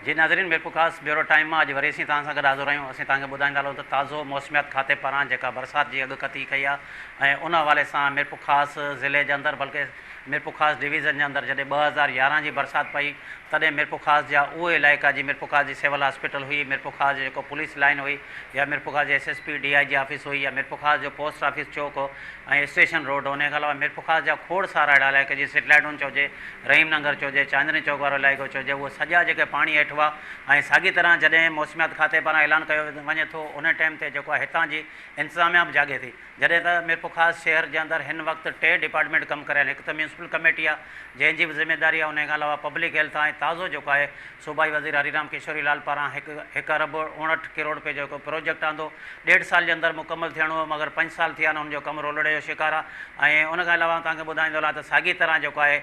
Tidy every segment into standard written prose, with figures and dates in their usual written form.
जी नाज़रीन, मेरे ख़ास ब्यूरो टाइम में अॼु वरी असीं तव्हां सां गॾु हाज़िर आहियूं। असीं तव्हांखे ॿुधाईंदा हलूं त ताज़ो मौसमियात खाते पारां जेका बरसाति जी अॻकथी कई आहे ऐं उन हवाले सां मीरपुर ख़ासि ज़िले जे अंदरि बल्कि मीरपुर ख़ासि डिवीज़न जे अंदरि जॾहिं 2011 जी बरसाति पई तॾहिं मीरपुर ख़ासि जा उहे इलाइक़ा जी मीरपुर ख़ासि जी सिविल हॉस्पिटल हुई, मीरपुर ख़ासि जेको पुलिस लाइन हुई या मीरपुर ख़ासि SSP DIG ऑफिस हुई या मीरपुर ख़ासि जो पोस्ट ऑफिस चौक हो ऐं स्टेशन रोड हो। उन खां अलावा मीरपुर ख़ासि जा खोड़ सारा अहिड़ा इलाइक़ा जी सेटेलाइटूं चइजे, रहीम नगर चइजे, चांदनी चौक वारो इलाइक़ो चइजे, उहे सॼा जेके पाणी हेठि हुआ। ऐं साॻी तरह जॾहिं मौसमियात खाते पारां ऐलान कयो वञे थो उन टाइम ते जेको आहे हितां जी इंतिज़ामिया बि जाॻे थी। जॾहिं त मीरपुर ख़ासि शहर जे अंदरि हिन वक़्तु 3 डिपार्टमेंट कमु करे आहिनि। हिकु त म्यूनसिपल कमेटी आहे जंहिंजी बि ज़िम्मेदारी आहे, उन खां अलावा पब्लिक हेल्थ आहे। ताज़ो जेको आहे सूबाई वज़ीर हरीराम केशरी लाल पारां 1 अरब 59 करोड़ रुपए जो प्रोजेक्ट आंदो 1.5 साल जे अंदरि मुकमल थियणो हो, मगर 5 साल थिया आहिनि, हुनजो कमु रोलड़े जो शिकार आहे। ऐं उन खां अलावा तव्हांखे ॿुधाईंदो आहे त साॻी तरह जेको आहे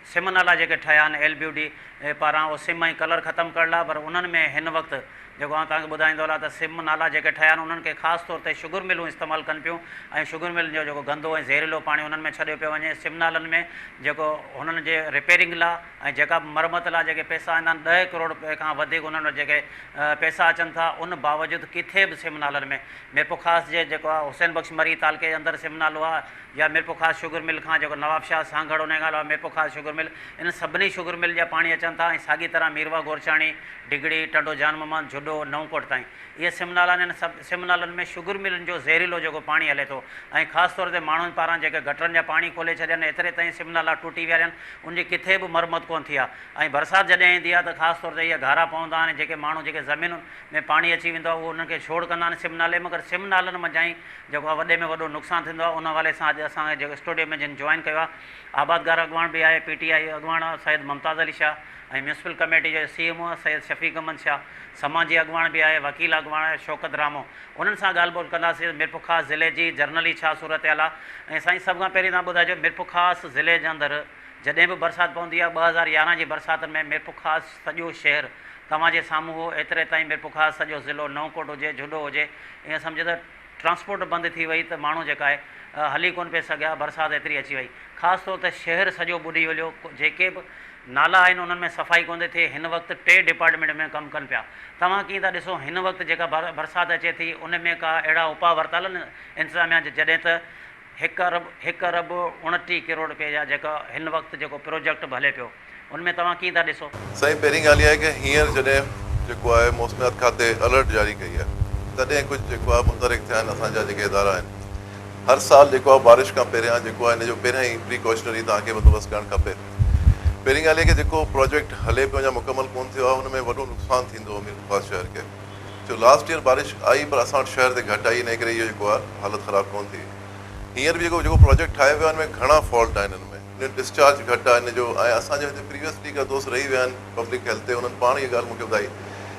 सिम नाला जेके ठहिया आहिनि LBUD पारां, उहो सिम ऐं कलर ख़तमु करण लाइ, पर उन्हनि में हिन वक़्तु जेको आउं तव्हांखे ॿुधाईंदो आहे त सिम नाला जेके ठहिया आहिनि उन्हनि खे ख़ासि तौर ते शुगर मिलूं इस्तेमालु कनि पियूं ऐं शुगर मिल जो जेको गंदो ऐं ज़हरीलो पाणी उन्हनि में छॾियो पियो वञे। सिम नालनि में जेको हुननि जे रिपेयरिंग लाइ ऐं जेका बि मरमत लाइ जेके पैसा ईंदा आहिनि 10 करोड़ रुपए खां वधीक उन्हनि वटि जेके पैसा अचनि था, उन बावजूदि किथे बि सिम नालनि में मीरपुर ख़ासि जे जेको आहे हुसैन बख्श मरी तालके जे अंदरि सिम नालो आहे या मीरपुर ख़ासि शुगर मिल खां जेको नवाब शाह सांगड़, उन खां अलावा मीरपुर ख़ासि शुगर मिल, इन सभिनी शुगर मिल जा पाणी अचनि था। ऐं साॻी तरह मीरवा गोरचाणी, डिगड़ी, टंडो जान मोहम्मद, जुडो, नवकोट ताईं इहे सिम नाला आहिनि। सभु सिम नालनि में शुगर मिलनि जो ज़हरीलो जेको पाणी हले थो ऐं ख़ासि तौर ते माण्हुनि पारां जेके गटरनि जा पाणी खोले छॾिया आहिनि, एतिरे ताईं सिम नाला टुटी विया आहिनि, उनजी किथे बि मरमत कोन थी आहे। ऐं बरसाति जॾहिं ईंदी आहे त ख़ासि तौर ते इहे घारा पवंदा आहिनि, जेके माण्हू जेके ज़मीनुनि में पाणी अची वेंदो आहे उहो उन्हनि खे छोड़ कंदा आहिनि सिम नाले, मगर सिम नालनि मंझां ई जेको आहे वॾे में वॾो नुक़सानु थींदो आहे। उन हवाले सां अॼु असांजे जेको स्टूडियो में जिन जॉइन कयो आहे आबादगार अॻवान बि आहे, PTI अॻवान सैयद मुमताज़ अली शाह ऐं म्यूनसिपल कमेटी जो CMO सैयद शफ़ीक अहमद शाह, समाजी अॻवान बि आहे, वकील अॻवान आहे शौकत रामो। उन्हनि सां ॻाल्हि ॿोल कंदासीं मीरपुर ख़ासि ज़िले जी जर्नली छा सूरत हाल आहे। ऐं साईं सभ खां पहिरीं तव्हां ॿुधाइजो मीरपुर ख़ासि ज़िले जे अंदरि जॾहिं बि बरसाति पवंदी आहे 2011 जी बरसाति में मीरपुर ख़ासि सॼो शहर तव्हांजे साम्हूं हो, एतिरे ताईं मीरपुर ख़ासि सॼो ज़िलो नवकोट हुजे, जुडो हुजे, ईअं सम्झो त ट्रांसपोर्ट बंदि थी वई त माण्हू जेका आहे हली कोन पिए सघिया, बरसाति एतिरी अची वई। ख़ासि तौर ते शहर सॼो ॿुॾी वञो, जेके बि नाला आहिनि उन्हनि में सफ़ाई कोन थी थिए। हिन वक़्तु 3 डिपार्टमेंट में कमु कनि पिया। तव्हां कीअं था ॾिसो हिन वक़्तु जेका बरसाति अचे थी उन में का अहिड़ा उपाउ वरितल आहिनि इंतिज़ामिया जॾहिं त 1 अरब 29 करोड़ रुपए जा जेका हिन वक़्तु जेको प्रोजेक्ट बि हले पियो उनमें तव्हां कीअं था ॾिसो? साईं, पहिरीं ॻाल्हि इहा आहे की हींअर जॾहिं जेको आहे मौसमियात खाते अलर्ट जारी कई आहे तॾहिं कुझु जेको आहे मुतहरिक थिया आहिनि असांजा जेके इदारा आहिनि। हर साल जेको आहे बारिश खां पहिरियां जेको आहे हिन जो पहिरियां ई प्रिकॉशनरी तव्हांखे बंदोबस्तु करणु खपे। पहिरीं ॻाल्हि इहा की जेको प्रोजेक्ट हले पियो या मुकमल कोन थियो आहे हुन में वॾो नुक़सानु थींदो मीरपुर ख़ासि शहर खे। छो लास्ट ईयर बारिश आई पर असां वटि शहर ते घटि आई, इन करे इहो जेको आहे हालति ख़राबु कोन थी। हींअर बि जेको प्रोजेक्ट ठाहियो वियो आहे हिन में घणा फॉल्ट आहिनि, हिन में डिस्चार्ज घटि आहे हिन जो। ऐं असांजे हिते प्रीवियसली का दोस्त रही विया आहिनि पब्लिक हेल्थ ते, उन्हनि पाण इहा ॻाल्हि मूंखे ॿुधाई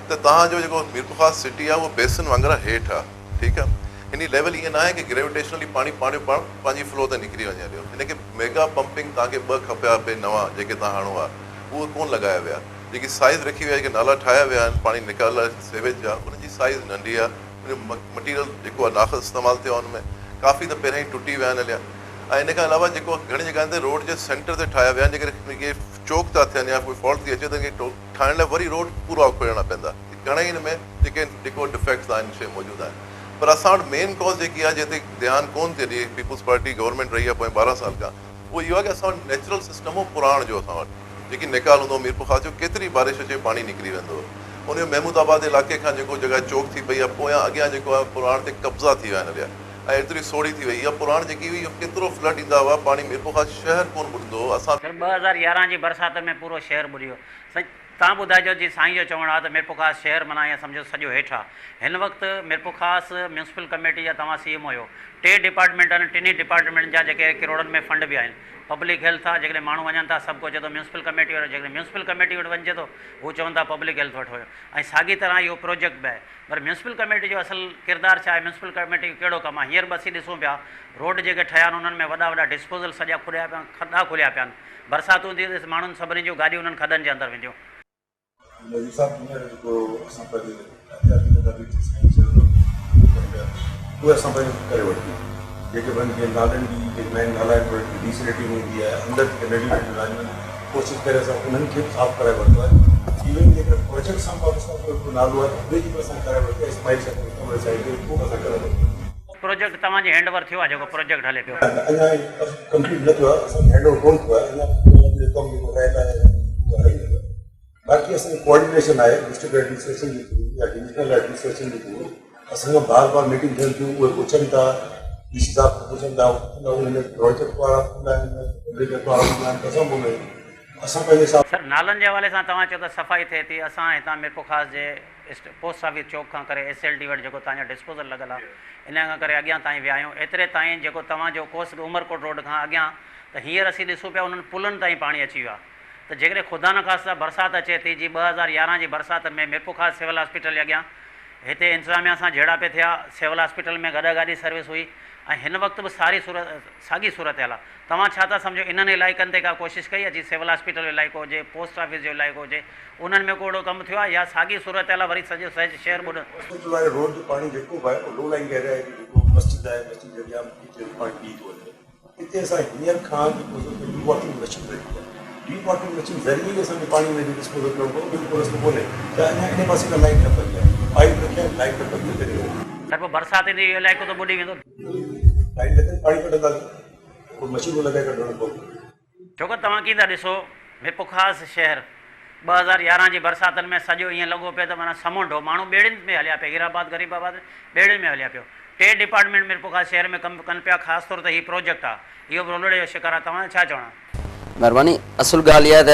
त तव्हांजो जेको मीरपुर ख़ासि सिटी आहे उहो बेसिन वांगुरु हेठि आहे, ठीकु आहे। हिन लेवल ईअं न आहे की ग्रेविटेशनली पाणी पाण पंहिंजी फ्लो ते निकिरी वञे हलियो। हिनखे मेगा पंपिंग तव्हांखे 2 खपिया पे नवां जेके तव्हां हणो आहे उहो कोन लॻाया विया। जेकी साइज़ रखी वई आहे, जेके नाला ठाहिया विया आहिनि पाणी निकाल सेवेज जा, उनजी साइज़ नंढी आहे। उन मटीरियल जेको आहे नाख़ इस्तेमालु थियो आहे उनमें काफ़ी त पहिरियों ई टुटी विया आहिनि हलिया। ऐं इन खां अलावा जेको घणी जॻह ते रोड जे सेंटर ते ठाहिया विया आहिनि, जेके चौक था थियनि या कोई फॉल्ट थी अचे त ठाहिण लाइ वरी रोड पूरा खोलणा पवंदा। घणेई हिन में जेको डिफेक्ट्स आहिनि शइ मौजूदु आहिनि। पर असां वटि मेन कॉज जेकी आहे जिते ध्यानु कोन थी ॾिए, पीपुल्स पार्टी गवर्नमेंट रही आहे पोइ 12 साल खां, उहो इहो आहे की असां वटि नेचुरल सिस्टम हो पुराण जो। असां वटि जेकी निकाल हूंदो मीरपुर ख़ासि जो, केतिरी बारिश अचे पाणी निकिरी वेंदो। उन महमूदाबाद इलाइक़े खां जेको जॻह चौक थी पई आहे पोयां अॻियां जेको आहे पुराण ते कब्ज़ा थी विया आहिनि हलिया ऐं एतिरी सोड़ी थी वई। इहा पुराण जेकी हुई केतिरो फ्लड ईंदा हुआ, पाणी मीरपुर ख़ासि शहर कोन ॿुॾंदो हो। असां 2011 जी बरसाति में पूरो शहर ॿुॾी वियो। तव्हां ॿुधाइजो जी साईं जो चवणु आहे त मीरपुर ख़ासि शहर माना ईअं सम्झो सॼो हेठि आहे। हिन वक़्तु मीरपुर ख़ासि म्यूनसिपल कमेटी जा तव्हां CMO हुयो, 3 डिपार्टमेंट आहिनि, 3 डिपार्टमेंट जा जेके करोड़नि में फंड बि आहिनि। पब्लिक हेल्थ आहे, जेकॾहिं माण्हू वञनि था सभु कुझु तो म्यूनसिपल कमेटी वटि, जेकॾहिं म्यूनसिपल कमेटी वटि वञिजे थो हू चवनि था पब्लिक हेल्थ वटि हुयो। ऐं साॻी तरह इहो प्रोजेक्ट बि आहे, पर म्यूनसिपल कमेटी जो असुलु किरदारु छा आहे, म्यूनसिपल कमेटी जो कहिड़ो कमु आहे। हींअर बि असीं ॾिसूं पिया रोड जेके ठहिया आहिनि उन्हनि में वॾा डिस्पोज़ल सॼा खुलिया पिया, खॾा खुलिया पिया आहिनि। बरसाति हूंदी त माण्हुनि सभिनी जूं गाॾियूं उन्हनि खॾनि जे अंदरि वेंदियूं। जेके पंहिंजे नालनि जी जेके मेन नाला आहिनि डिसरेटिंग हूंदी आहे, अंदरि रेडीमेड कोशिशि करे असां उन्हनि खे साफ़ु कराए वरितो आहे। इवन जेकर प्रोजेक्ट सां पाकिस्तान जो नालो आहे उहे जेको असां करे वरितो इस्माइल सां साइड ते उहो असां करे वरितो प्रोजेक्ट तव्हांजे हैंड ओवर थियो आहे जेको प्रोजेक्ट हले पियो? अञा कंप्लीट न थियो आहे, असां हैंड ओवर कोन थियो आहे, अञा कमु जेको रहियल आहे उहो हले पियो। बाक़ी असांजो कोऑर्डिनेशन आहे डिस्ट्रिक्ट एडमिनिस्ट्रेशन जे थ्रू या डिविजनल एडमिनिस्ट्रेशन जे थ्रू असांजो बार बार मीटिंग थियनि थियूं, उहे पुछनि था, डीसी साहब पुछनि था, उन प्रोजेक्ट वारा हूंदा आहिनि, प्रोजेक्ट वारा हूंदा आहिनि, असां बि हूंदा आहियूं। असां पंहिंजे हिसाब सर नालनि जे हवाले सां तव्हां चओ त सफ़ाई थिए थी, असां हितां मीरपुर ख़ास जे पोस्ट ऑफिस चौक खां करे SLD वटि जेको तव्हांजो डिस्पोज़ल लॻल आहे इन खां करे अॻियां ताईं विया आहियूं, एतिरे ताईं जेको तव्हांजो कोस उमरकोट रोड खां अॻियां त हींअर असीं ॾिसूं पिया उन्हनि पुलनि ताईं पाणी अची वियो आहे। त जेकॾहिं ख़ुदा न ख़ासिता बरसाति अचे थी जी 2011 जी बरसाति में मीरपुर ख़ास सिविल हॉस्पिटल जे अॻियां हिते इंतिज़ामिया सां जहिड़ा पिया थिया, सिविल हॉस्पिटल में गॾु गाॾी सर्विस हुई ऐं हिन वक़्तु बि साॻी सूरत आहे। तव्हां छा था सम्झो इन्हनि इलाइक़नि ते का कोशिशि कई आहे जीअं सिविल हॉस्पिटल जो इलाइक़ो हुजे, पोस्ट ऑफिस जो इलाइक़ो हुजे, उन्हनि में को अहिड़ो कमु थियो आहे या साॻी सूरत वरी सॼो शहर ॿुध? रोड जो पाणी जेको बि आहे उहो लो लाइन एरिया आहे, जेको मस्जिद आहे, मस्जिद जे अॻियां पाणी पी थो वञे। हिते असां हींअर खां डी वॉटरिंग मशीन रखी आहे, डी वॉटरिंग मशीन ज़रिए ई असांखे पाणी में डिस्पोज़ल करिणो पवंदो, बिल्कुलु रस्तो कोन्हे त अञा इन पासे खां लाइट न पई आहे, पाइप रखिया लाइट न पई आहे, सर पोइ बरसाति ईंदी इहो इलाइक़ो त ॿुॾी वेंदो, लाइट लॻे पाणी कढंदासीं, पोइ मशीनूं लॻाए कढणो पवंदो। छोकी तव्हां कीअं था ॾिसो मीरपुर ख़ासि शहर 2011 जी बरसातुनि में सॼो ईअं लॻो पियो त माना समुंड हो, माण्हू ॿेड़ियुनि में हलिया पिया, हीराबाद गरीबाबाद ॿेड़ियुनि में हलिया पियो। 3 डिपार्टमेंट मीरपुर ख़ासि शहर में कमु कनि पिया, ख़ासि तौर ते हीउ प्रोजेक्ट आहे, इहो बि रोलड़े जो शिकार आहे। तव्हां छा चवणा? महिरबानी। असुल ॻाल्हि इहा त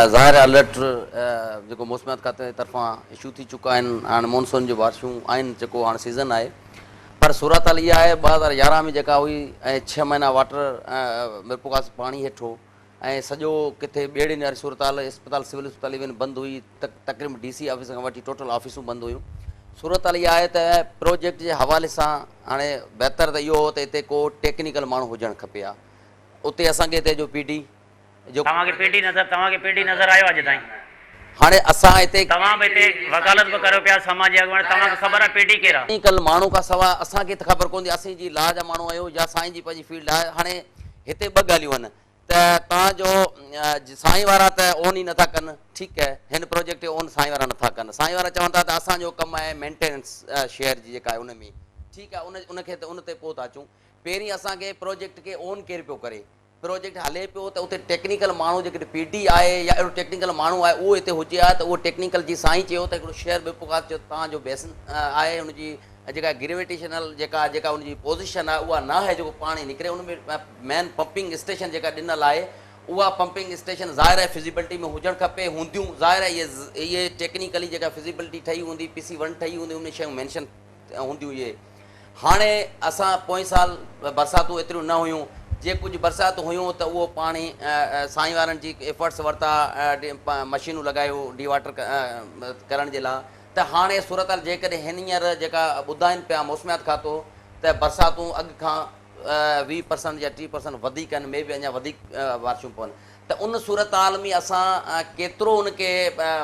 ज़ाहिर अलर्ट जेको मौसमियात खाते जे तरफ़ां इशू थी चुका आहिनि, हाणे मॉनसून जो बारिशूं आहिनि, जेको हाणे सीज़न आहे, पर सूरत हाल इहा आहे 2011 में जेका हुई ऐं 6 महीना वाटर मीरपुर ख़ासि पाणी हेठो ऐं सॼो किथे ॿेड़ियुनि वारी सूरत हाल, अस्पताल सिविल अस्पताल इवन बंदि हुई, तक़रीबन DC ऑफिस खां वठी टोटल ऑफिसूं बंदि हुयूं। सूरत हाल इहा आहे त प्रोजेक्ट जे हवाले सां हाणे बहितर त इहो हो त हिते को टेक्निकल माण्हू हुजणु खपे आहे। उते असांखे हिते जो PD जो तव्हांखे PD नज़र आयो अॼु ताईं? हाणे असां हिते तव्हां बि हिते वकालत बि करियो पिया समाजी अॻुवाणी, तव्हांखे ख़बर आहे PD केरु आहे? टेक्निकल माण्हू खां सवाइ असांखे त ख़बर कोन्हे, असीं जी लॉ जा माण्हू आहियूं या साईं जी पंहिंजी फील्ड आहे। हाणे हिते 2 ॻाल्हियूं आहिनि त तव्हांजो साईं वारा त ओन ई नथा कनि, ठीकु आहे, हिन प्रोजेक्ट जो ओन साईं वारा नथा कनि। साईं वारा चवनि था त असांजो कमु आहे मेंटेनेंस शहर जी जेका आहे उन में, ठीकु आहे, उनखे त उन ते पोइ था अचूं। पहिरीं असांखे प्रोजेक्ट खे ओन केरु पियो करे, प्रोजेक्ट हले पियो त उते टेक्निकल माण्हू जेकॾहिं PD आहे या अहिड़ो टेक्निकल माण्हू आहे उहो हिते हुजे हा त उहो टेक्निकल जी साईं चयो त हिकिड़ो शहर मीरपुर ख़ासि जो तव्हांजो बेसन आहे, हुनजी जेका ग्रेविटेशनल जेका हुनजी पोज़ीशन आहे उहा न आहे, जेको पाणी निकिरे उन में मेन पंपिंग स्टेशन जेका ॾिनल आहे उहा पंपिंग स्टेशन ज़ाहिर आहे फिज़िबिलिटी में हुजणु खपे, हूंदियूं ज़ाहिर आहे इहे टेक्निकली जेका फिज़िबिलिटी ठही हूंदी, PC1 ठही हूंदी, उन शयूं मैंशन हूंदियूं। इहे हाणे असां पोएं साल बरसातूं एतिरियूं न हुयूं, जे कुझु बरसाति हुयूं त उहो पाणी साईं वारनि जी एफर्ट्स वरिता, मशीनूं लॻायूं डी वाटर करण जे लाइ, त हाणे सूरत हाल जेकॾहिं हींअर जेका ॿुधाइनि पिया मौसमियात खातो त बरसातूं अॻु खां 20% या 30% वधीक आहिनि, में बि अञा वधीक बारिशूं पवनि, त उन सूरत हाल में असां केतिरो उनखे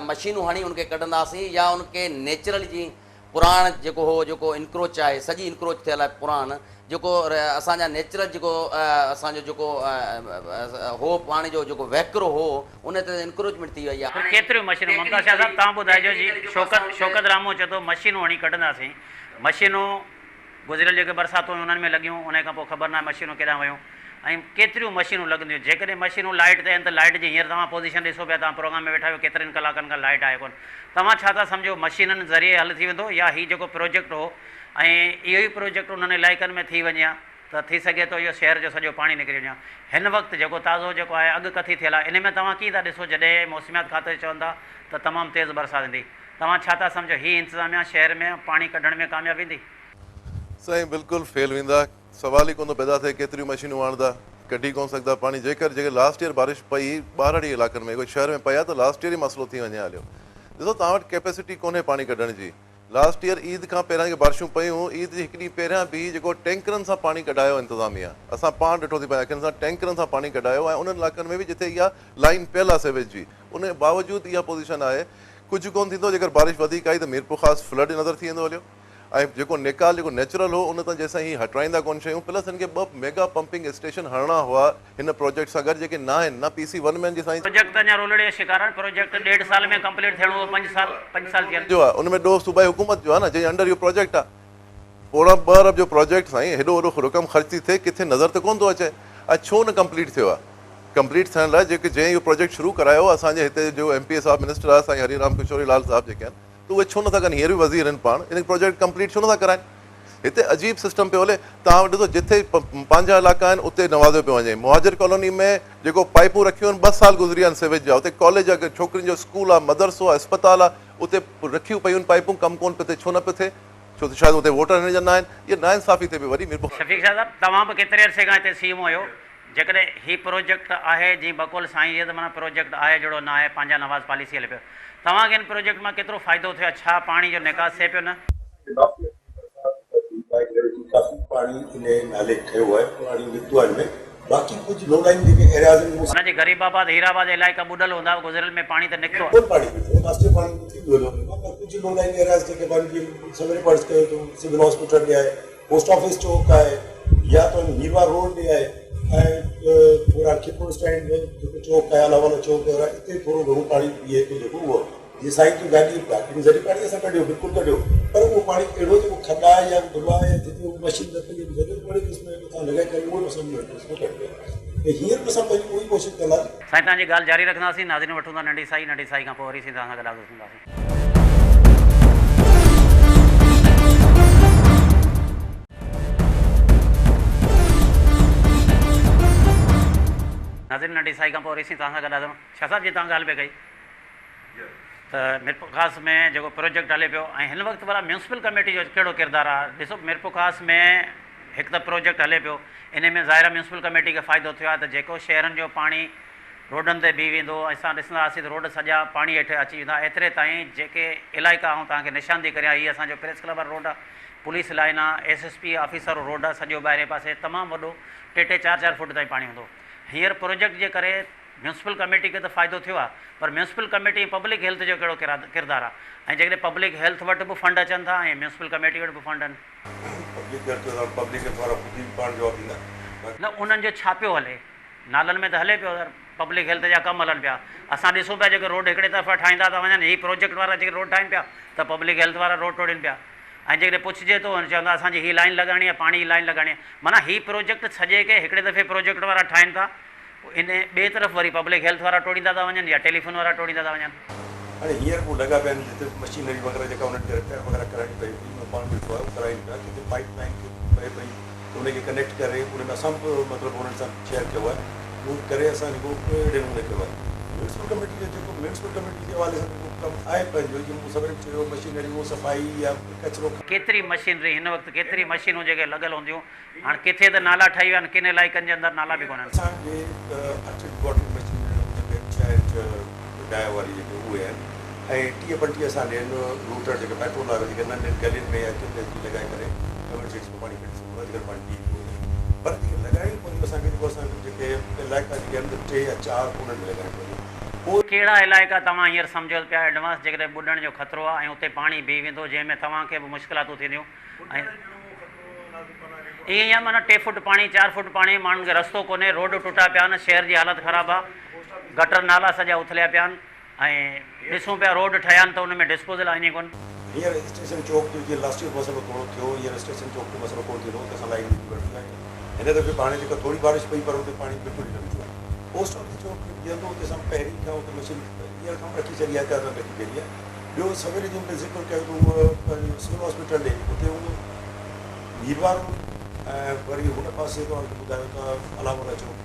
मशीनूं हणी उनखे कढंदासीं या उनखे नेचुरल जी पुराण जेको हो, जेको इंक्रोच आहे, सॼी इंक्रोच थियल आहे पुराण, जेको असांजा नेचुरल जेको असांजो जेको हो पाणी जो जेको वहकिरो हो उन ते इंक्रोचमेंट थी वई आहे। केतिरियूं मशीनूं ममता शाह साहब तव्हां ॿुधाइजो जी, शौकत रामो चए थो मशीनूं हणी कढंदासीं, मशीनूं गुज़िरियल जेके बरसातूं हुयूं उन्हनि में लॻियूं, उन खां पोइ ख़बर न आहे मशीनूं केॾांहुं वियूं ऐं केतिरियूं मशीनूं लॻंदियूं। जेकॾहिं मशीनूं लाइट ते आहिनि त लाइट जी हींअर तव्हां पोज़ीशन ॾिसो पिया, तव्हां प्रोग्राम में वेठा आहियो, केतिरनि कलाकनि खां लाइट आहे कोन। तव्हां छा था सम्झो मशीननि ज़रिए हल थी वेंदो या हीउ जेको प्रोजेक्ट हो ऐं इहो ई प्रोजेक्ट उन्हनि इलाइक़नि में थी वञे हा त थी सघे थो इहो शहर जो सॼो पाणी निकिरी वञे। हिन वक़्तु जेको ताज़ो जेको आहे अॻु कथी थियल आहे, इन में तव्हां कीअं था ॾिसो जॾहिं मौसमियात खाते चवंदा त तमामु तेज़ बरसाति ईंदी, तव्हां छा था सम्झो हीअ इंतिज़ामिया शहर में पाणी कढण में कामयाबु ईंदी? साईं बिल्कुलु फेल वेंदा, सवाल ई कोन पैदा थिए केतिरियूं मशीनूं आणंदा, कढी कोन सघंदा पाणी। जेके लास्ट ईयर बारिश पई ॿाहिरि इलाइक़नि में, कोई शहर में पई आहे त लास्ट ईयर ई मसइलो थी वञे हलियो। ॾिसो तव्हां वटि कैपेसिटी कोन्हे पाणी कढण जी। लास्ट ईयर ईद खां पहिरियां जेके बारिशूं पयूं, ईद जी हिकु ॾींहुं पहिरियां बि जेको टैंकरनि सां पाणी कढायो इंतिज़ामिया, असां पाण ॾिठो थी पए अखियुनि सां, टैंकरनि सां पाणी कढायो ऐं उन्हनि इलाइक़नि में बि जिते इहा लाइन पियल आहे सेवेज जी, उन बावजूदि इहा पोज़ीशन आहे। कुझु कोन थींदो, जेकर बारिश वधीक आई त मीरपुर ख़ासि फ्लड नज़र थी वेंदो हलियो। ऐं जेको निकाल जेको नेचुरल हो उन तां जेसिताईं ही हटाईंदा कोन शयूं, प्लस हिन खे 2 मेगा पंपिंग स्टेशन हणणा हुआ हिन प्रोजेक्ट सां गॾु, जेके न आहिनि, न PC1 में आहिनि। जेसिताईं प्रोजेक्ट त अञा रोलड़े शिकार आहे, प्रोजेक्ट 1.5 साल में कंप्लीट थियणो हो, 5 साल थियनि। जो आहे उन में ॾोह सूबाई हुकूमत जो आहे न, जंहिं अंडर इहो प्रोजेक्ट आहे। 1.25 अरब जो प्रोजेक्ट साईं हेॾो वॾो रक़म ख़र्च थी थिए, किथे नज़र त कोन थो अचे। ऐं छो न कंप्लीट थियो आहे? कंप्लीट थियण लाइ जेके जंहिं इहो प्रोजेक्ट शुरू करायो असांजे हिते जो MP साहब मिनिस्टर आहे साईं हरिराम किशोरी लाल साहब जेके आहिनि, त उहे छो नथा कनि? हींअर बि वज़ीर आहिनि पाण, इन प्रोजेक्ट कंप्लीट छो नथा कराइनि? हिते अजीब सिस्टम पियो हले। तव्हां वटि ॾिसो, जिथे पंहिंजा इलाइक़ा आहिनि उते नवाज़ियो पियो वञे। मुहाजिर कॉलोनी में जेको पाइपूं रखियूं आहिनि 2 साल गुज़री विया आहिनि सिवेज जा, उते कॉलेज आहे, छोकिरियुनि जो स्कूल आहे, मदरसो आहे, अस्पताल आहे, उते रखियूं पियूं आहिनि पाइपूं, कमु कोन पियो थिए। छो न पियो थिए? छो त शायदि उते वोटर हिन जा न आहिनि। इहा नाइंसाफ़ी थिए पई वरी। शफ़ीक शाह साहब, तव्हां बि केतिरे अरसे खां हिते CM हुयो, जेकॾहिं हीउ प्रोजेक्ट आहे जीअं बकौल साईं इहे त माना प्रोजेक्ट आहे जहिड़ो न आहे, पंहिंजा नवाज़ पॉलिसी हले पियो, तव्हांखे हिन प्रोजेक्ट मां केतिरो फ़ाइदो थियो? छा पाणी जो निकास थिए पियो न? काफ़ी पानी इन नाले कयो आहे, पाणी निकितो आहे इनमें। बाक़ी कुछ लो लाइन जेके एरियाज़ आहिनि हुनजे ग़रीबाबाद हीराबाद इलाइक़ा ॿुॾल हूंदा, गुज़िरियल में पाणी त निकितो आहे। कोन पाणी निकितो, मास्टर पाणी थी वियो आहे। पर कुछ लो लाइन एरियाज़ जेके पाणी जी सवेरे पर्स कयो त सिविल हॉस्पिटल ॾे आहे, पोस्ट ऑफिस चौक आहे, या तो हीरवा रोड ॾे आहे, ऐं पूरा खिपुर स्टैंड में जेको चौक आहे, अलावाला चौक आहे, हिते थोरो घणो पाणी बीहे थो जेको उहो जीअं साईं जो गाॾी पार्किंग ज़रिए पाणी असां कढियो, बिल्कुलु कढियो, पर उहो पाणी अहिड़ो जेको खॾा आहे या दुबा आहे जिते उहो मशीन न पई ज़रूरत पड़े उसमें तव्हां लॻाए करे उहो असां कढियो। हींअर बि असां पंहिंजी उहा ई कोशिशि कंदासीं। साईं तव्हांजी ॻाल्हि जारी रखंदासीं। नाज़रीन वठूं था नंढी साई खां पोइ वरी सीधा सां ॻाल्हाए थींदासीं। नाज़रीन नंढी साई खां पोइ वरी तव्हां सां ॻाल्हाए शाह साहब जी तव्हां ॻाल्हि पे कई त मीरपुर में जेको प्रोजेक्ट हले पियो ऐं हिन वक़्तु वारा म्यूनसिपल कमेटी जो कहिड़ो किरदारु आहे? ॾिसो, मीरपुर में हिकु त प्रोजेक्ट हले पियो, इन में ज़ाहिर म्यूनसिपल कमेटी खे फ़ाइदो थियो आहे त जेको शहरनि जो पाणी रोडनि ते बीह वेंदो, असां ॾिसंदा हुआसीं त रोड सॼा पाणी हेठि अची वेंदा। एतिरे ताईं जेके इलाइक़ा आऊं तव्हांखे निशान थी करियां, हीअ असांजो प्रेस क्लब वारो रोड आहे, पुलिस लाइन आहे, SSP ऑफिसर रोड आहे, सॼो ॿाहिरे पासे तमामु वॾो 3-3, 4-4 फुट ताईं पाणी हूंदो। हींअर प्रोजेक्ट जे करे म्यूनसिपल कमेटी खे त फ़ाइदो थियो आहे, पर म्यूनसिपल कमेटी पब्लिक हेल्थ जो कहिड़ो किरदारु आहे? ऐं जेकॾहिं पब्लिक हेल्थ वटि बि फंड अचनि था ऐं म्यूनसिपल कमेटी वटि बि फंड आहिनि, न उन्हनि जो छा पियो हले? नालनि में त हले पियो, पब्लिक हेल्थ जा कमु हलनि पिया। असां ॾिसूं पिया जेके रोड हिकिड़े तरफ़ा ठाहींदा था वञनि, हीअ प्रोजेक्ट वारा जेके रोड ठाहिनि पिया त पब्लिक हेल्थ वारा रोड टोड़नि पिया। ऐं जेकॾहिं पुछिजे थो चवंदा असांजी हीअ लाइन लॻाइणी आहे, पाणी जी लाइन लॻाइणी आहे। माना हीअ प्रोजेक्ट सॼे खे हिकिड़े दफ़े प्रोजेक्ट वारा ठाहिनि था, इन ॿिए तरफ़ वरी पब्लिक हेल्थ वारा टोड़ींदा था वञनि या टेलीफोन वारा टोड़ींदा था वञनि। हाणे हींअर पोइ लॻा पिया आहिनि जिते मशीनरी वग़ैरह जेका उन्हनि खे रिपेयर वग़ैरह कराइणी पई, पाण ॾिठो आहे कराइनि पिया, किथे पाइप लाइन पए पई उनखे कनेक्ट करे उनमें असां बि मतिलबु उन्हनि सां शेयर कयो आहे, उहो करे असां जेको अहिड़े नमूने कयो आहे। म्यूनसिपल कमेटी जो जेको म्यूनसिपल कमेटी जे हवाले सां जेको कमु आहे पंहिंजो, जीअं मूं सवेरे चयो, मशीनरी उहो सफ़ाई या कचिरो, केतिरी मशीनरी हिन वक़्तु केतिरी मशीनूं जेके लॻल हूंदियूं, हाणे किथे त नाला ठही विया आहिनि, किन इलाइक़नि जे अंदरि नाला बि कोन्हनि। असांजे 8 वॉटर मशीन जेके 6 डाय वारी जेके उहे आहिनि, ऐं 30-35 असांजे रूटर जेके पेट्रोल वारा जेके नंढनि गलियुनि में या किथे लॻाए करे एमरजेंसी में पाणी कढी सघूं, अॼुकल्ह पाणी पी पर जेके लॻाइणी पवंदी असांखे, जेको असांखे जेके इलाइक़ा जेके आहिनि 3 या 4 उन्हनि में लॻाइणी पवंदी। उहे कहिड़ा इलाइक़ा तव्हां हींअर सम्झो पिया एडवांस जेकॾहिं ॿुॾण जो ख़तरो आहे ऐं उते पाणी बीह वेंदो, जंहिंमें तव्हांखे बि मुश्किलातूं थींदियूं? ऐं ईअं माना 3 फुट पाणी 4 फुट पाणी, माण्हुनि खे रस्तो कोन्हे, रोड टुटा पिया आहिनि, शहर जी हालत ख़राबु आहे, गटर नाला सॼा उथलिया पिया आहिनि, ऐं ॾिसूं पिया रोड ठहिया आहिनि त उन में डिस्पोजल आहिनि कोन। हींअर स्टेशन चौक जो जीअं लास्ट ईयर मसइलो थोरो थियो, हींअर स्टेशन चौक जो मसइलो कोन थींदो त असां लाइन कढी आहे। हिन दफ़े हाणे जेका थोरी बारिश पई पर हुते पाणी बिल्कुलु न थियो आहे। पोस्ट ऑफिस चौक बीहंदो हुते असां पहिरीं खां हुते मशीन हींअर खां रखी छॾी आहे, त रखी छॾी आहे। ॿियो सवेरे जो ज़िक्र कयो त उहो सिविल हॉस्पिटल ॾे हुते उहो वीरवार ऐं वरी हुन पासे तव्हांखे ॿुधायो त अलावाला चौक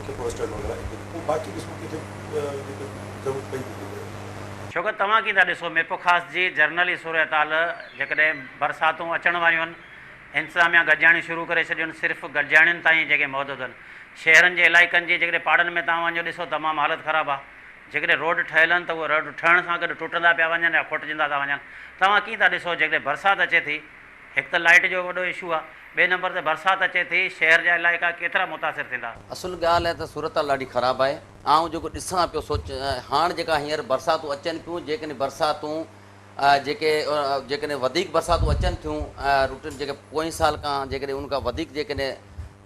खे पोस्टर वग़ैरह, पोइ बाक़ी ॾिसूं किथे जेके ज़रूरत पई थी। छोकी तव्हां कीअं था ॾिसो मीरपुर जी जर्नली सूरत हाल, जेकॾहिं बरसातूं अचण वारियूं आहिनि, इंतिज़ामिया गॾिजाणी शुरू करे छॾियूं आहिनि, सिर्फ़ु गॾिजाणियुनि ताईं जेके महदूद आहिनि। शहरनि जे इलाइक़नि जी जेकॾहिं पाड़नि में तव्हां वञो ॾिसो तमामु हालत ख़राबु आहे। जेकॾहिं रोड ठहियल आहिनि त उहे रोड ठहण सां गॾु टुटंदा पिया वञनि या खोटजंदा था वञनि। तव्हां कीअं था ॾिसो जेकॾहिं बरसाति अचे थी, हिकु त लाइट जो वॾो इशू आहे, ॿिए नंबर ते बरसाति अचे थी, शहर जा इलाइक़ा केतिरा मुतासिर थींदा? असुल ॻाल्हि आहे त सूरत ॾाढी ख़राबु आहे। ऐं जेको ॾिसां पियो हाणे जेका हींअर बरसातूं अचनि पियूं, जेकॾहिं बरसातूं जेकॾहिं वधीक बरसातूं अचनि थियूं रूटीन जेके पोएं साल खां जेकॾहिं उन खां वधीक जेकॾहिं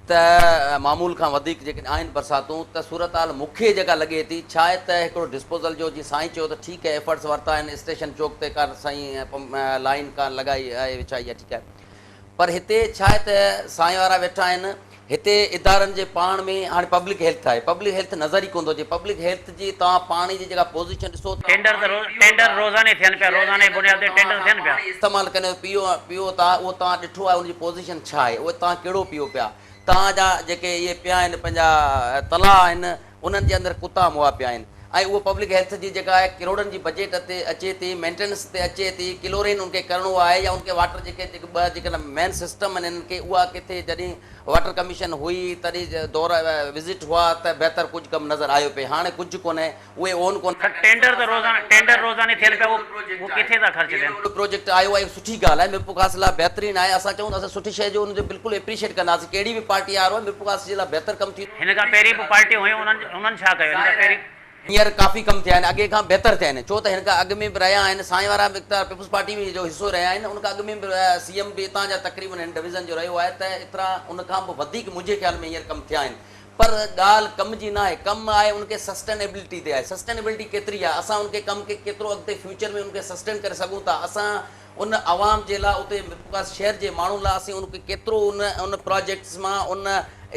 त मामूल खां वधीक जेकॾहिं आहिनि बरसातूं त सूरत हाल मूंखे जेका लॻे थी छा आहे त हिकिड़ो डिस्पोज़ल जो जीअं साईं चयो त ठीकु आहे एफर्ट्स वरिता आहिनि स्टेशन चौक ते का साईं लाइन का लॻाई आहे विछाई आहे ठीकु आहे पर हिते छा आहे त साईं वारा वेठा आहिनि हिते इदारनि जे पाण में हाणे पब्लिक हेल्थ आहे पब्लिक हेल्थ नज़र ई कोन थो अचे पब्लिक हेल्थ जी तव्हां पाणी जी जेका पोज़ीशन ॾिसो टेंडर रोज़ाने थियनि पिया रोज़ाने बुनियाद ते टेंडर थियनि पिया इस्तेमालु कयो पियो था उहो तव्हां ॾिठो आहे उनजी पोज़ीशन छा आहे उहो तव्हां कहिड़ो पियो पिया तव्हांजा जेके इहे पिया आहिनि पंहिंजा तलाउ आहिनि उन्हनि जे अंदरि कुता मुआ पिया आहिनि ऐं उहो पब्लिक हेल्थ जी जेका आहे किरोड़नि जी बजट ते अचे थी मेंटेनेंस ते अचे थी क्लोरीन उनखे करिणो आहे या उनखे वाटर जेके ॿ जेके मेन सिस्टम आहिनि इन्हनि खे उहा किथे जॾहिं वाटर कमीशन हुई तॾहिं दौरा विज़िट हुआ त बहितर कुझु कमु नज़र आयो पिए हाणे कुझु कोन्हे उहे ओन कोन टेंडर रोज़ाने थियनि पिया उहो किथे था ख़र्च थियनि प्रोजेक्ट आयो आहे सुठी ॻाल्हि आहे मिरपुर खास लाइ बहितरीनु आहे असां चऊं असां सुठी शइ जो हुनजो बिल्कुलु एप्रिशिएट कंदासीं कहिड़ी बि पार्टी वारो आहे मिरपुर खास जे लाइ बहितर कमु थी हिन खां पहिरीं बि पार्टियूं हुयूं उन्हनि छा कयो हिन खां पहिरीं हींअर काफ़ी कम थिया आहिनि अॻे खां बहितर थिया आहिनि छो त हिन खां अॻु में बि रहिया आहिनि साईं वारा पीपुल्स पार्टी में जो हिसो रहिया आहिनि उन खां अॻु में बि CM बि हितां जा तक़रीबन हिन डिवीज़न जो रहियो आहे त एतिरा उन खां बि वधीक मुंहिंजे ख़्याल में हींअर कम थिया आहिनि पर ॻाल्हि कम जी न आहे कमु आहे उनखे सस्टेनेबिलिटी ते आहे सस्टेनेबिलिटी केतिरी आहे असां उनखे कम खे केतिरो अॻिते फ्यूचर में उनखे सस्टेन करे सघूं था असां उन आवाम जे लाइ उते शहर जे माण्हुनि लाइ असीं उनखे केतिरो उन प्रोजेक्ट्स मां उन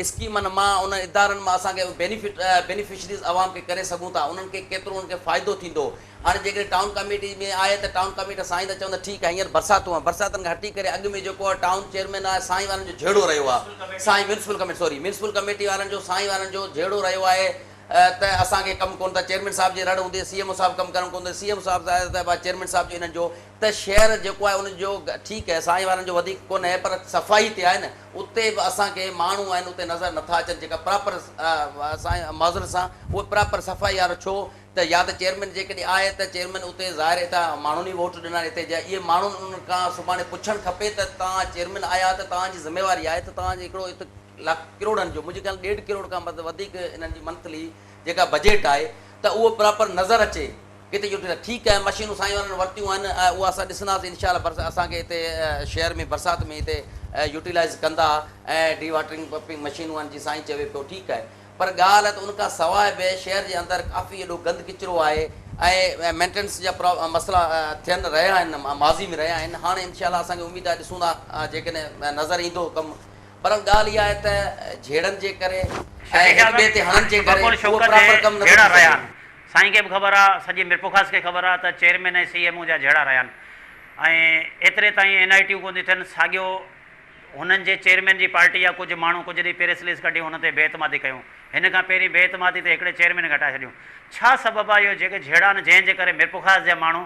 स्कीमनि मां उन इदारनि मां असांखे बेनिफिशरीज़ आवाम खे करे सघूं था उन्हनि खे केतिरो उनखे फ़ाइदो थींदो हाणे जेकॾहिं टाउन कमेटी में आहे त टाउन कमेटी साईं त चवंदा ठीकु आहे हींअर बरसातूं आहे बरसातुनि खां हटी करे अॻु में जेको आहे टाउन चेयरमैन आहे साईं वारनि जो जहिड़ो रहियो आहे साईं म्यूनिसिपल कमेटी वारनि जो साईं वारनि जो जहिड़ो रहियो आहे त असांखे कमु कोन था चेयरमैन साहिब जे रड़ हूंदी CMO साहिबु कमु करणु कोन CM साहिबु त चेयरमैन साहिब जो हिननि जो त शहर जेको आहे उनजो ठीकु आहे साईं वारनि जो वधीक कोन आहे पर सफ़ाई ते आहे न उते बि असांखे माण्हू आहिनि उते नज़र नथा अचनि जेका प्रॉपर साईं माज़र सां उहे प्रॉपर सफ़ाई वारो छो त या त चेयरमैन जेकॾहिं आहे त चेयरमैन उते ज़ाहिर हितां माण्हुनि ई वोट ॾिना हिते जा इहे माण्हुनि उन्हनि खां सुभाणे पुछणु खपे त तव्हां चेयरमैन आया त तव्हांजी ज़िम्मेवारी आहे त तव्हांजे हिकिड़ो हिते लाख किरोड़नि जो मुंहिंजे ख़्याल 1.5 करोड़ खां मतिलबु वधीक इन्हनि जी मंथली जेका बजट आहे त उहो प्रॉपर नज़र अचे किथे यूटिलाइज़ ठीकु आहे मशीनूं साईं वारनि वरितियूं आहिनि उहा असां ॾिसंदासीं इनशाला असांखे हिते शहर में बरसाति में हिते यूटिलाइज़ कंदा ऐं डी वाटरिंग पंपिंग मशीनूं आहिनि जीअं साईं चवे पियो ठीकु आहे पर ॻाल्हि आहे त उनखां सवाइ बि शहर जे अंदरि काफ़ी एॾो गंद किचिरो आहे ऐं मेंटेनेंस जा मसइला थियनि रहिया आहिनि माज़ी में रहिया आहिनि हाणे इनशाला असांखे उमेद आहे ॾिसूं था जेकॾहिं नज़र ईंदो कमु पर ॻाल्हि इहा आहे त झेड़नि जे करे साईं खे बि ख़बर आहे सॼी मिरपुर ख़ास खे ख़बर आहे त चेयरमैन ऐं CMO जा जहिड़ा रहिया आहिनि ऐं एतिरे ताईं NITयूं कोन थी थियनि साॻियो हुननि जे चेयरमैन जी पार्टी या कुझु माण्हू कुझु ॾींहुं प्रेस रिलीज़ कढी हुन ते बेइतमादी कयूं हिन खां पहिरीं बेइतमादी ते हिकिड़े चेयरमैन घटाए छॾियूं छा सबबु आहे इहो जेके जहिड़ा आहिनि जंहिंजे करे मिरपुर ख़ास जा माण्हू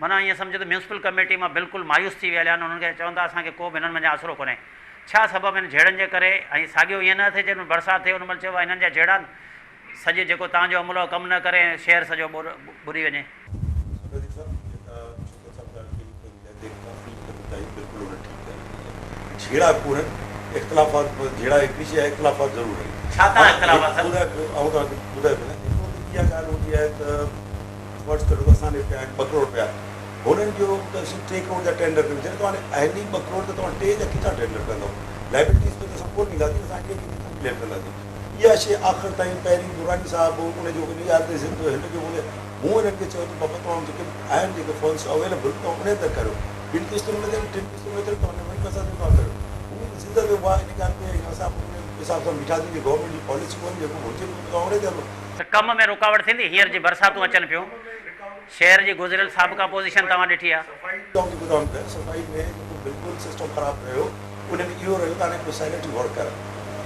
माना ईअं सम्झो त म्यूनिसिपल कमेटी मां बिल्कुलु मायूस थी विया आहिनि उन्हनि खे चवंदा असांखे को बि हिननि में आसिरो कोन्हे छा सबबु आहिनि जहिड़नि जे करे ऐं साॻियो ईअं न थिए जॾहिं बरसाति थिए उन महिल चइबो आहे हिननि जा जहिड़ा सॼे जेको तव्हांजो अमलो कमु न करे शहर सॼो बुरी वञे जहिड़ा कोन्हनि इख़्तिलाफ़ात जहिड़ा हिकिड़ी शइ इख़्तिलाफ़ात ज़रूरु आहिनि छा था इख़्तिलाफ़ात ॿुधाए पियो इहा ॻाल्हि हूंदी आहे त फर्स्ट करो त असांजे पिया 2 करोड़ पिया हुननि जो त 3 करोड़ जा टेंडर कयो जॾहिं तव्हां आहिनि 2 करोड़ त तव्हां 3 जा किथां टेंडर कंदव लाइबिलिटीज़ में त असां कोन ॾींदासीं असांखे क्लियर कंदासीं इहा शइ आख़िर ताईं पहिरीं दुरानी साहिबु उनजो यादि हिनजो मूं हिननि खे चयो त बाबा तव्हां जेके आहिनि जेके फंड्स अवेलेबल तव्हां उन ते करियो 2 किस्तुनि में 3 किस्तुनि में तव्हां वरी पैसा तव्हां करियो उहो सिधो वियो आहे इन ॻाल्हि में असां उन हिसाब सां बीठासीं की गवर्नमेंट जी पॉलिसी कोन्हे जेको हुजे तव्हां उन ते हलो त कम में रुकावट थींदी हींअर जी बरसातूं अचनि पियूं शहर जी गुज़िरियल साबिक़ा पोज़ीशन तव्हां ॾिठी आहे सफ़ाई में बिल्कुलु सिस्टम ख़राबु रहियो उन में इहो रहियो त हाणे हिकिड़ो सैनिटरी वर्कर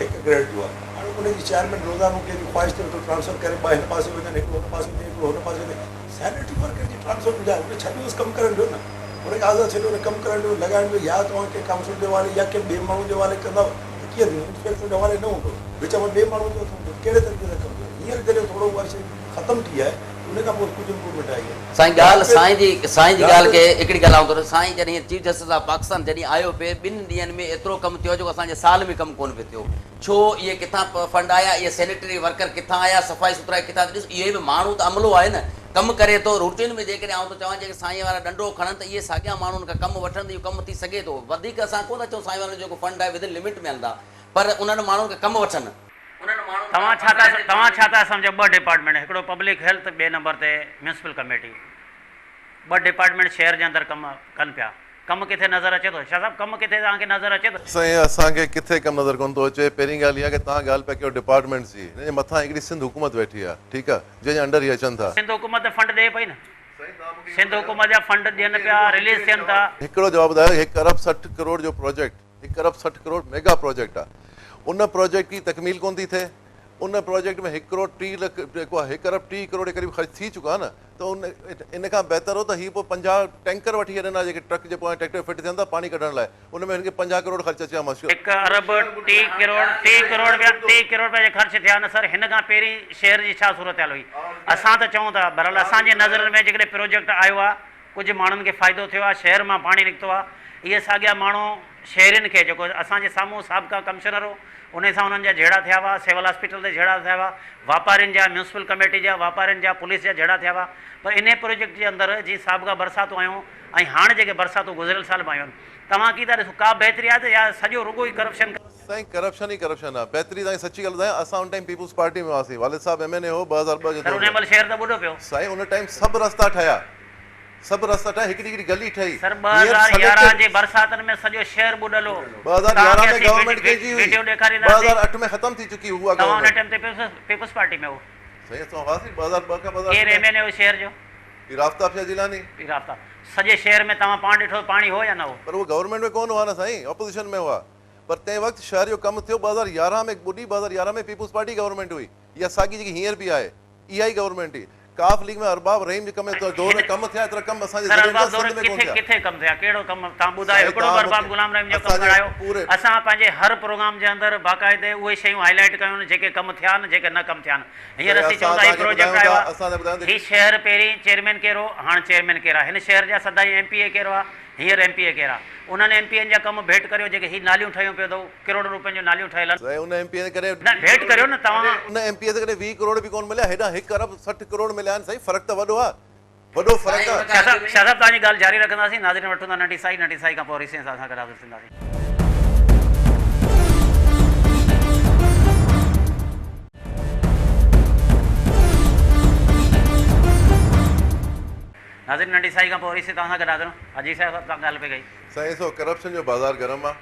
हिकु ग्रेड जो आहे हाणे उनजी चेयरमैन रोज़ानो कंहिंजी ख़्वाहिश ते ट्रांसफर करे ॿ हिन पासे वञनि हिकिड़ो हुन पासे वञे हिकिड़ो हुन पासे वञे सैनिटरी वर्कर जी ट्रांसफर ॿुधाए उन छॾियोसि कमु करणु ॾियो न उनखे आज़ादु छॾियो उन कमु करणु ॾियो लॻाइण ॾियो या तव्हां कंहिं काउंसिल जे हवाले या कंहिं ॿिए माण्हू जे हवाले कंदव त कीअं थींदो इंस्पेक्टर जे हवाले न हूंदो विच में ॿिए माण्हू जो कहिड़े तरीक़े सां कमु कयो हींअर जॾहिं थोरो उहा शइ ख़तमु थी आहे उन खां पोइ कुझु इम्प्रूवमेंट आई आहे साईं ॻाल्हि साईं जी ॻाल्हि खे हिकिड़ी ॻाल्हि आऊं थो साईं जॾहिं चीफ जस्टिस ऑफ पाकिस्तान जॾहिं आयो पिए 2 ॾींहंनि में एतिरो कमु थियो जो असांजे साल में कमु कोन पियो थियो छो इहे किथां फंड आया इहे सैनिटरी वर्कर किथां आया सफ़ाई सुथराई किथां ॾिस इहे बि माण्हू त अमलो आहे न कमु करे थो रूटीन में जेकॾहिं आउं त चवां जेके साईं वारा डंडो खणनि त इहे साॻिया माण्हुनि खां कमु वठनि त इहो कमु थी सघे थो। वधीक असां कोन था चऊं साईं वारनि जो जेको फंड आहे विदिन लिमिट में हलंदा, पर उन्हनि माण्हुनि खे कमु वठनि। तव्हां छा था सम्झो? ॿ डिपार्टमेंट, हिकिड़ो पब्लिक हेल्थ, ॿिए नंबर ते म्यूनिसिपल कमेटी, ॿ डिपार्टमेंट शहर जे अंदरि कमु कनि पिया। कमु किथे नज़र अचे थो? शाह साहब कमु किथे तव्हांखे नज़र अचे थो? साईं असांखे किथे कमु नज़र कोन थो अचे। पहिरीं ॻाल्हि इहा की तव्हां ॻाल्हि पिया कयो डिपार्टमेंट जी, हिन जे मथां हिकिड़ी सिंध हुकूमत वेठी आहे, ठीकु आहे, जंहिंजे अंडर ई अचनि था। सिंध हुकूमत फंड ॾे पई न, सिंध हुकूमत जा फंड ॾियनि पिया, रिलीज़ थियनि था। हिकिड़ो जवाबु ॿुधायो, 1 अरब 60 करोड़ जो प्रोजेक्ट, 1 अरब 60 करोड़ मेगा प्रोजेक्ट आहे, उन प्रोजेक्ट की तकमील कोन थी थिए। उन प्रोजेक्ट में 1 करोड़ 30 लख जेको आहे 1 अरब 30 करोड़ जे क़रीब ख़र्च थी चुको आहे न, त उन इन खां बहितर हो त हीअ पोइ 50 टैंकर वठी छॾंदा जेके ट्रक जे पोयां ट्रैक्टर फिट थियनि था पाणी कढण लाइ, उन में हिनखे 50 करोड़ ख़र्च अचे हा मशहूरु। 1 अरब 30 करोड़ रुपया जे ख़र्च थिया न सर। हिन खां पहिरीं शहर जी छा सूरत हाल हुई? असां त चऊं था बहरहाल असांजे नज़रनि में जेकॾहिं प्रोजेक्ट आयो आहे, कुझु माण्हुनि खे फ़ाइदो थियो आहे, शहर मां पाणी निकितो आहे, इहे साॻिया माण्हू शहरनि खे जेको असांजे साम्हूं साबिक़ा कमिश्नर हो उन सां उन्हनि जा जहिड़ा थिया हुआ, सिविल हॉस्पिटल ते जहिड़ा थिया हुआ, वापारियुनि जा, म्यूनिसिपल कमेटी जा, वापारियुनि जा, पुलिस जा जहिड़ा थिया हुआ। पर इन प्रोजेक्ट जे अंदरि जीअं साबिक़ा बरसातूं आयूं ऐं हाणे जेके बरसातूं गुज़िरियल साल में आयूं आहिनि, तव्हां की था ॾिसो का बहितरी आहे त या सॼो रुगो ई करप्शन? साईं करप्शन ई करप्शन आहे। बहितरी ताईं सची ॻाल्हि ॿुधायां, असां उन टाइम पीपुल्स पार्टी में हुआसीं, वालिद साहब MNA हो 2002 जे सर। उन महिल शहर त ॿुॾो पियो साईं। उन टाइम सभु रस्ता ठहिया, सभु रस्ता ठहिया, हिकिड़ी हिकिड़ी गली ठही। सर 2011 जे बरसातनि में सॼो शहर ॿुॾल हो। 2011 में गवर्नमेंट कहिड़ी हुई, वीडियो ॾेखारींदासीं। 2008 में ख़त्म थी चुकी हुआ तव्हां उन गवर्नमेंट। टाइम ते पीपुल्स पार्टी में हो? साईं असां हुआसीं 2002 खां 2008 केरु MNA हो शहर जो? राफ्ताब शाह जिलानी। राफ्ताब। सॼे शहर में तव्हां पाणी ॾिठो, पाणी हो या न हो? पर उहो गवर्नमेंट में कोन हुआ न साईं, ऑपोजिशन में हुआ। पर तंहिं वक़्तु शहर जो कमु थियो 2011 में ॿुॾी। 2011 में पीपुल्स पार्टी गवर्नमेंट हुई, इहा साॻी जेकी हींअर बि आहे, इहा ई गवर्नमेंट हुई। काफ लीग में अरबाब रहीम जे कम दौर में कमु थिया, एतिरा कमु असांजे सर अरबाब दौर में किथे कमु थिया? कहिड़ो कमु तव्हां ॿुधायो? हिकिड़ो अरबाब गुलाम रहीम जो कमु करायो। असां पंहिंजे हर प्रोग्राम जे अंदरि बाक़ाइदे उहे शयूं हाईलाइट कयूं आहिनि जेके कमु थिया आहिनि, जेके न कमु थिया आहिनि। हींअर असीं चऊं था हीउ प्रोजेक्ट आयो आहे, हीउ शहर पहिरीं चेयरमैन केरु हो, हाणे चेयरमैन केरु आहे? हिन शहर जा सदाई MPA केरु आहे, हींअर MPA केरु आहे? उन्हनि MPA जा कमु भेट करियो, जेके हीअ नालियूं ठहियूं पियो अथव, करोड़ रुपयनि जूं नालियूं ठहियल आहिनि। उन MPA करे न भेट करियो न तव्हां। उन MPA ते करे 20 करोड़ बि कोन मिलिया, हेॾा 1 अरब 60 करोड़ मिलिया आहिनि। साईं फ़र्क़ु त वॾो आहे, वॾो फ़र्क़ु आहे। शाह साहब तव्हांजी ॻाल्हि जारी रखंदासीं। नाज़रीन वठूं था नंढी साई खां पोइ वरी सां गॾु हाज़िर थींदासीं। नाज़रीन नंढी साई खां पोइ वरी तव्हां सां गॾु हाज़िर। अजीत साहिब सां ॻाल्हि पई कई। साईं ॾिसो करप्शन जो बाज़ार गरम आहे।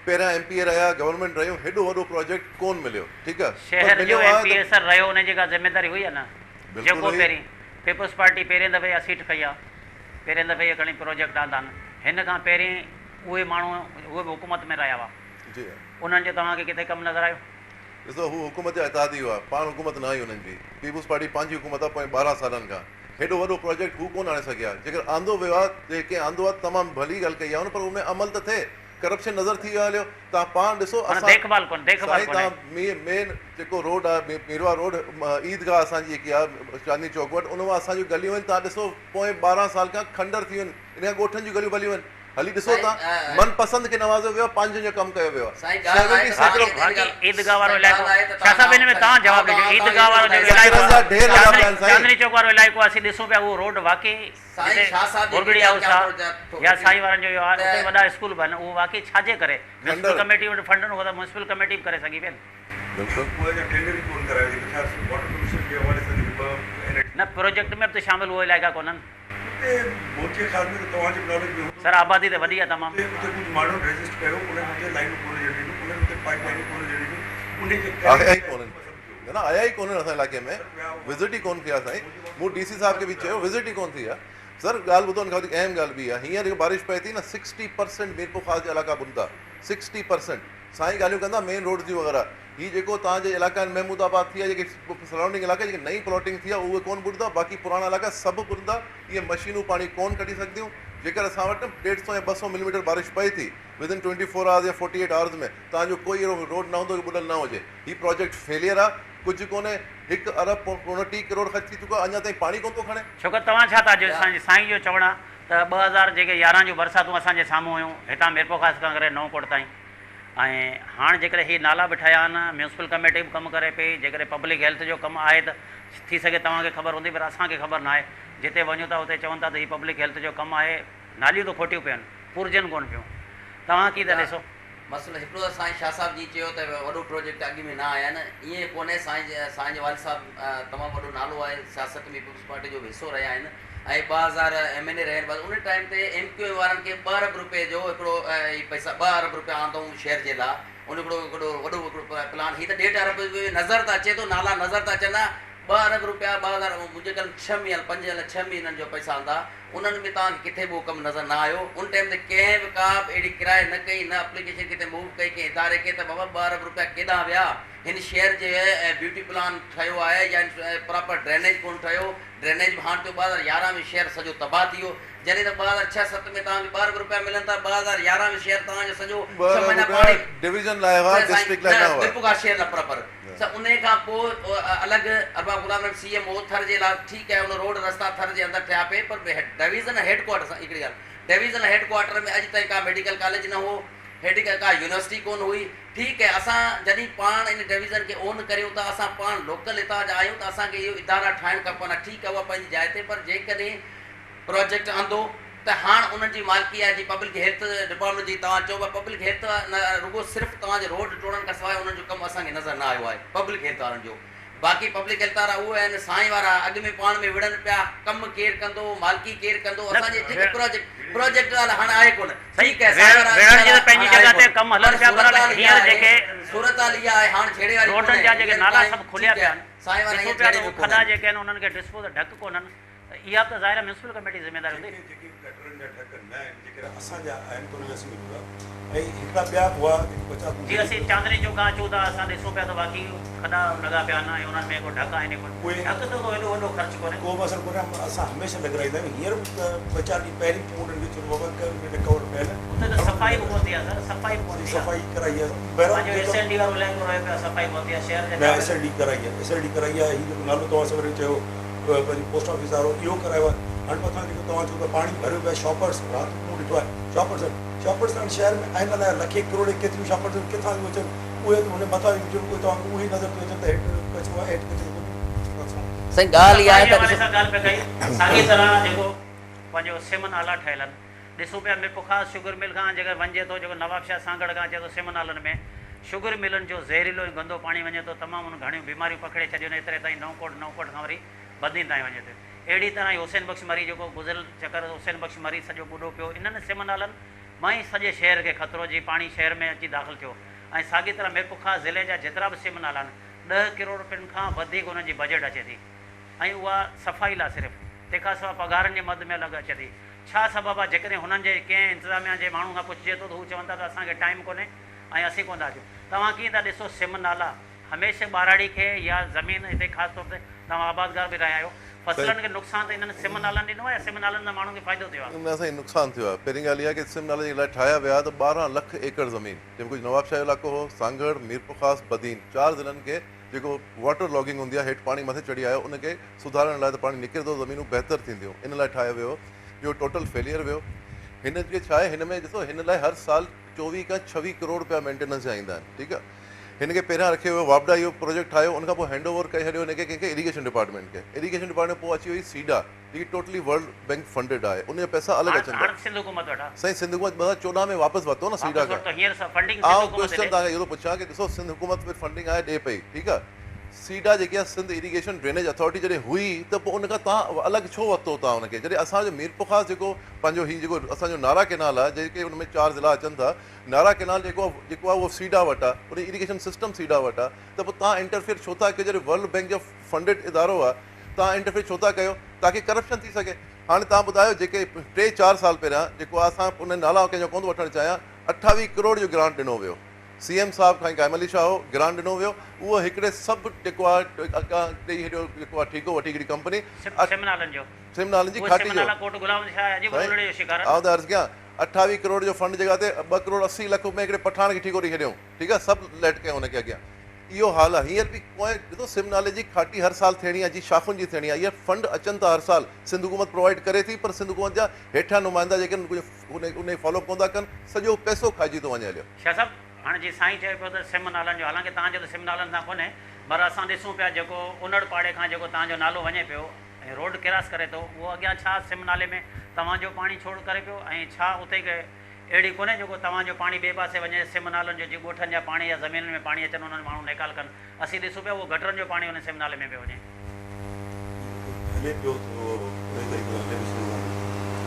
पहिरियां MPA रहिया, गवर्नमेंट रहियो, हेॾो वॾो प्रोजेक्ट कोन मिलियो, ठीकु आहे। शहर जो MPA सर रहियो, उन जी का ज़िमेदारी हुई आहे न? जेको पहिरीं पीपुल्स पार्टी पहिरें दफ़े इहा सीट खई आहे, पहिरें दफ़े इहे घणी प्रोजेक्ट आंदा आहिनि। हिन खां पहिरीं उहे माण्हू उहे बि हुकूमत में रहिया हुआ, जी उन्हनि जो तव्हांखे किथे कमु नज़र आयो? ॾिसो हू हुकूमत जा इतादी हुआ, पाण हुकूमत न आई हुननि जी। पीपुल्स पार्टी पंहिंजी हुकूमत आहे पोइ 12 सालनि खां। हेॾो वॾो प्रोजेक्ट हू कोन आणे सघिया। जेकर आंदो वियो आहे, जेके आंदो आहे तमामु भली ॻाल्हि कई आहे, पर उन में अमल त थिए। करप्शन नज़र थी वियो हलियो। तव्हां पाण ॾिसो देखभाल तव्हां मेन जेको रोड आहे मीरवा रोड, ईदगाह असांजी जेकी आहे चांदनी चौक वटि, उन मां असांजूं गलियूं आहिनि। तव्हां ॾिसो पोइ 12 साल खां खंडर थी वियूं आहिनि, इन खां ॻोठनि जूं गलियूं भलियूं आहिनि। हली ॾिसो तव्हां, मनपसंदि खे नवाज़ो वियो, पंहिंजो जो कमु कयो वियो आहे। ईदगाह वारो इलाइक़ो छा साहब हिन में तव्हां जवाबु ॾिजो। ईदगाह वारो जेको इलाइक़ो चांदनी चौक वारो इलाइक़ो असीं ॾिसूं पिया, उहो रोड वाकई बुरगड़ी हाउस आहे या साईं वारनि जो आहे, उते वॾा स्कूल बि आहिनि, उहो वाकई छाजे करे म्यूनिसिपल कमेटी वटि फंड न हो त म्यूनिसिपल कमेटी बि करे सघी पई न। प्रोजेक्ट में बि त शामिल उहे इलाइक़ा कोन्हनि सर। आबादी त वॾी आहे तमामु। आया ई कोन्हनि असांजे इलाइक़े में, विज़िट ई कोन थी आहे साईं। मूं DC साहिब खे बि चयो, विज़िट ई कोन थी आहे। सर ॻाल्हि ॿुधो, हिन खां वधीक अहम ॻाल्हि बि आहे, हींअर जेको बारिश पए थी न 60% मीरपुर ख़ास जा इलाइक़ा बुॾंदा। 60% साईं ॻाल्हियूं कंदा मेन रोड जी वग़ैरह। हीअ जेको तव्हांजे इलाइक़ा आहिनि, महमूदाबाद थी आहे, जेके सराउंडिंग इलाइक़ा जेके नई प्लॉटिंग थी आहे, उहे कोन बुॾंदा। बाक़ी पुराणा इलाइक़ा सभु बुॾंदा। इहे मशीनूं पाणी कोन कढी सघंदियूं। जेकर असां वटि 150 या 200 मिलीमीटर बारिश पए थी विदिन 24 आवर्स या 48 आवर्स में, तव्हांजो कोई अहिड़ो रोड न हूंदो की ॿुॾल न हुजे। हीउ प्रोजेक्ट फेलियर आहे, कुझु कोन्हे। 1 अरब 29 करोड़ ख़र्च थी चुको आहे, अञा ताईं पाणी कोन थो खणे। छो की तव्हां छा था चयो? साईं जो चवणु आहे त 2011 जूं बरसातूं असांजे साम्हूं हुयूं, हितां मीरपुर ख़ास खां करे नओं कोट ताईं। ऐं हाणे जेकॾहिं हीअ नाला बि ठहिया आहिनि, म्यूनसिपल कमेटी बि कमु करे पई, जेकॾहिं पब्लिक हेल्थ जो कमु आहे त थी सघे तव्हांखे ख़बर हूंदी, पर असांखे ख़बर न आहे। जिते वञूं था उते चवनि था त हीअ पब्लिक हेल्थ जो कमु आहे, नालियूं त खोटियूं पियूं आहिनि, पुरजनि कोन पियूं। तव्हां कीअं था ॾिसो? मसइलो हिकिड़ो त साईं शाह साहिब जी चयो त वॾो प्रोजेक्ट अॻु में न आया आहिनि, ईअं कोन्हे। साईं वालिद साहिबु तमामु वॾो नालो आहे, सियासत में पीपल्स पार्टी जो हिसो रहिया आहिनि ऐं 2000 MLA रहिया आहिनि। उन टाइम ते MQM वारनि खे 2 अरब रुपए जो हिकिड़ो पैसा 2 अरब रुपया आंदो शहर जे लाइ, उन हिकिड़ो वॾो प्लान। हीअ त 1.5 अरब नज़र त अचे थो, नाला नज़र त अचनि था। 2 अरब रुपया 2000 मुंहिंजे ख़्याल 6 महीना 5 या 6 महीननि जो पैसा आंदा, उन्हनि में तव्हांखे किथे बि कमु नज़र न आयो। उन टाइम ते कंहिं बि का बि अहिड़ी किराए न कई, न एप्लीकेशन किथे मूव कई कंहिं इदारे खे त बाबा 2 अरब रुपया केॾां विया। हिन शहर जे ब्यूटी प्लान ठहियो आहे या प्रॉपर ड्रेनेज कोन ठहियो। ड्रेनेज बि हाणे 2011 में शहर सॼो तबाह थी वियो, जॾहिं त 2006-07 में तव्हांखे 2 अरब रुपया मिलनि था, 2011 में शहर तव्हांजो सॼो 6 महीना पाणी डिवीजन लाइ हुआ, डिस्ट्रिक्ट लाइ न हुआ। बिल्कुलु शहर लाइ प्रॉपर। उन खां पोइ अलॻि अरबा गुलाम CM थर जे लाइ ठीकु आहे, उन रोड रस्ता थर जे अंदरि थिया पे, पर डिवीज़न हेडक्वार्टर सां हिकिड़ी ॻाल्हि, डिवीज़न हेडक्वार्टर में अॼु ताईं का मेडिकल कॉलेज न हो, का यूनिवर्सिटी कोन हुई। ठीकु आहे, असां जॾहिं पाण इन डिवीज़न खे ओन करियूं था, असां पाण लोकल हितां जा आहियूं त असांखे इहो इदारा ठाहिणु खपनि। ठीकु आहे, उहा पंहिंजी जाइ ते, पर जेकॾहिं प्रोजेक्ट आंदो त हाणे उन्हनि जी मालिकी आहे जी पब्लिक हेल्थ डिपार्टमेंट जी। तव्हां चओ पब्लिक हेल्थ न रुगो सिर्फ़ु तव्हांजे रोड टोड़नि खां सवाइ उन्हनि जो कमु असांखे नज़र न आयो आहे पब्लिक हेल्थ वारनि जो। बाक़ी पब्लिक हेल्थ वारा उहे आहिनि साईं वारा, अॻु में पाण में विढ़नि पिया, कमु केरु कंदो, मालिकी केरु कंदो, असांजे जेके प्रोजेक्ट वारा हाणे आहे कोन। ठीकु आहे, सूरत हाल इहा आहे हाणे छेड़े वारी रोडनि जा जेके नाला सभु खुलिया पिया आहिनि, साईं वारा खॾा जेके आहिनि उन्हनि खे डिस्पोज ढक कोन्हनि, इहा त ज़ाहिर म्यूनसिपल कमेटी ज़िम्मेदारी हूंदी। असांजा आहिनि कोन ऐं हिकिड़ा ॿिया हुआ जी, असीं चांदनी चौक खां अचूं था, असां ॾिसूं पिया त बाक़ी खॾा लॻा पिया आहिनि ऐं उन्हनि में को ढक आहिनि कोन, ढक त को हेॾो वॾो ख़र्चु कोन्हे, को मसइलो कोन्हे। असां हमेशह लॻाईंदा आहियूं, हींअर 2-4 ॾींहं पहिरीं उन्हनि खे चयो बाबा कवर पियल उते त सफ़ाई बि पवंदी आहे सर, सफ़ाई बि पवंदी आहे, सफ़ाई कराई आहे, पंहिंजो SLD वारो लहंदो रहे पिया, सफ़ाई पवंदी आहे शहर जे SLD कराई आहे, SLD कराई आहे। हीअ जेको नालो तव्हां सवेरे चयो पंहिंजी पोस्ट ऑफिस वारो इहो करायो आहे। हाणे मथां जेको तव्हां चयो त पाणी भरियो पियो आहे, शॉपर्स राति मूं ॾिठो आहे, शॉपर्स हाणे शहर में आहिनि अलाए लखे करोड़ केतिरियूं शॉपर्स किथां थियूं अचनि, उहे हुन मथां कोई तव्हांखे उहे नज़र थो अचे त हेठि कचिरो आहे, हेठि कचिरो कोन्हे। साईं ॻाल्हि इहा आहे त ॻाल्हि पे कई साॻी तरह जेको पंहिंजो सिम नाला ठहियल आहिनि, ॾिसूं पिया मिरपुखास शुगर मिल खां जेकर वञे थो, जेको नवाबशाह सांगड़ खां अचे थो, सिम नालनि में शुगर मिलनि जो ज़हरीलो ऐं गंदो पाणी वञे थो, तमामु घणियूं बीमारियूं पकिड़े छॾियूं आहिनि, एतिरे ताईं नवकोट खां वरी बदनी ताईं वञे थो। अहिड़ी तरह ई हुसैन बख़्श मरी जेको गुज़िरियल चकर हुसैन बख़्श मरी सॼो ॿुॾो पियो, इन्हनि सिम नालनि मां ई सॼे शहर खे ख़तरो जी पाणी शहर में अची दाख़िल थियो। ऐं साॻी तरह मिरपुखास ज़िले जा जेतिरा बि सिम नाला आहिनि, 10 करोड़ रुपयनि खां वधीक उन्हनि जी बजट अचे थी, ऐं उहा सफ़ाई लाइ सिर्फ़ु, तंहिंखां सवाइ पघारनि जे मद में अलॻि अचे थी। छा सबबु आहे? जेकॾहिं हुननि जे कंहिं इंतिज़ामिया जे माण्हू खां पुछिजे थो त हू चवनि था त असांखे टाइम कोन्हे ऐं असीं कोन था अचूं। तव्हां कीअं था ॾिसो सिम नाला हमेशह ॿाराड़ी खे या ज़मीन हिते ख़ासि तौर ते तव्हां आबादगार बि रहिया आहियो, फसलनि खे नुक़सानु त इन्हनि सिम नालनि ॾिनो आहे या सिम नालनि सां माण्हुनि खे फ़ाइदो थियो आहे? इन असांखे नुक़सानु थियो आहे। पहिरीं ॻाल्हि इहा आहे की सिम नाले जे लाइ ठाहिया विया त 12 लख एकड़ ज़मीन, जंहिंमें कुझु नवाबशाह इलाइक़ो हो, सांगड़, मीरपुखास, बदीन, 4 ज़िलनि खे जेको वाटर लॉगिंग हूंदी आहे, हेठि पाणी मथे चढ़ी आयो, उनखे सुधारण लाइ त पाणी निकिरे थो, ज़मीनूं बहितर थींदियूं, इन लाइ ठाहियो वियो, इहो टोटल फेलियर वियो। हिन खे छा आहे, हिन में ॾिसो हिन लाइ हर साल 24 खां 26 करोड़ रुपया मेंटेनेंस जा ईंदा आहिनि। ठीकु आहे, हिन खे पहिरियां रखियो वियो, वापडा इहो प्रोजेक्ट ठाहियो, उनखां पोइ हैंड ओवर करे छॾियो हिनखे कंहिंखे इरीगेशन डिपार्टमेंट खे। इरीगेशन डिपार्टमेंट पोइ अची वई सीडा, जेकी टोटली वर्ल्ड बैंक फंडेड आहे, उनजा पैसा अलॻि अचनि था। सिंध हुकूमत वटां साईं सिंध हुकूमत 2014 में वापसि वरितो न सीडा खां। क्वेश्चन तव्हांखे इहो पुछां की ॾिसो सिंध हुकूमत में फंडिंग आहे ॾिए पई, ठीकु आहे, सीडा जेकी आहे सिंध इरीगेशन ड्रेनेज अथॉरिटी जॾहिं हुई त पोइ उनखां तव्हां अलॻि छो वरितो तव्हां हुनखे? जॾहिं असांजो मीरपुखास जेको पंहिंजो हीउ जेको असांजो नारा केनाल आहे, जेके हुन में 4 ज़िला अचनि था, नारा केनाल जेको आहे उहो सीडा वटि आहे, उन इरीगेशन सिस्टम सीडा वटि आहे, त पोइ तव्हां इंटरफेयर छो था कयो? जॾहिं वर्ल्ड बैंक जो फंडेड इदारो आहे, तव्हां इंटरफेयर छो था कयो? ताकी करप्शन थी सघे। हाणे तव्हां ॿुधायो, जेके 3-4 साल पहिरियां जेको आहे, असां उन नाला कंहिंजो कोन थो वठणु चाहियां, 28 करोड़ जो ग्रांट ॾिनो वियो, CM साहिब खां काइम अली शाह हो, ग्रांट ॾिनो वियो, उहो हिकिड़े सभु जेको आहे ॾेई हेॾो जेको आहे ठीकु वठी हिकिड़ी कंपनी सिम नालनि जी खाटी जो, आउं त अर्ज़ु कयां 28 करोड़ जो फंड जॻह ते 2 करोड़ 80 लख में हिकिड़े पठाण खे ठीकु वठी छॾियऊं। ठीकु आहे, सभु लेट कयूं हुनखे अॻियां। इहो हाल आहे। हींअर बि पोइ ॾिसो सिम नाले जी खाटी हर साल थियणी आहे, जी शाखुनि जी थियणी आहे, इहा फंड अचनि था हर साल, सिंध हुकूमत प्रोवाइड करे थी, पर सिंध हुकूमत जा हेठियां नुमाइंदा जेके उन फॉलो कोन था कनि, सॼो पैसो खाइजी थो वञे हलियो। शाह साहब हाणे जीअं साईं चए पियो त सिम नालनि जो, हालांकि तव्हांजो त सिम नालनि सां कोन्हे, पर असां ॾिसूं पिया जेको उनड़ पाड़े खां जेको तव्हांजो नालो वञे पियो ऐं रोड क्रॉस करे थो, उहो अॻियां छा सिम नाले में तव्हांजो पाणी छोड़ करे पियो, ऐं छा उते अहिड़ी कोन्हे जेको तव्हांजो पाणी ॿिए पासे वञे सिम नालनि जो, जीअं ॻोठनि जा पाणी या ज़मीन में पाणी अचनि उन्हनि माण्हू निकाल कनि, असीं ॾिसूं पिया उहो गटरनि जो पाणी उन सिम नाले में पियो वञे। हले पियो त उहे तरीक़े सां हले पियो।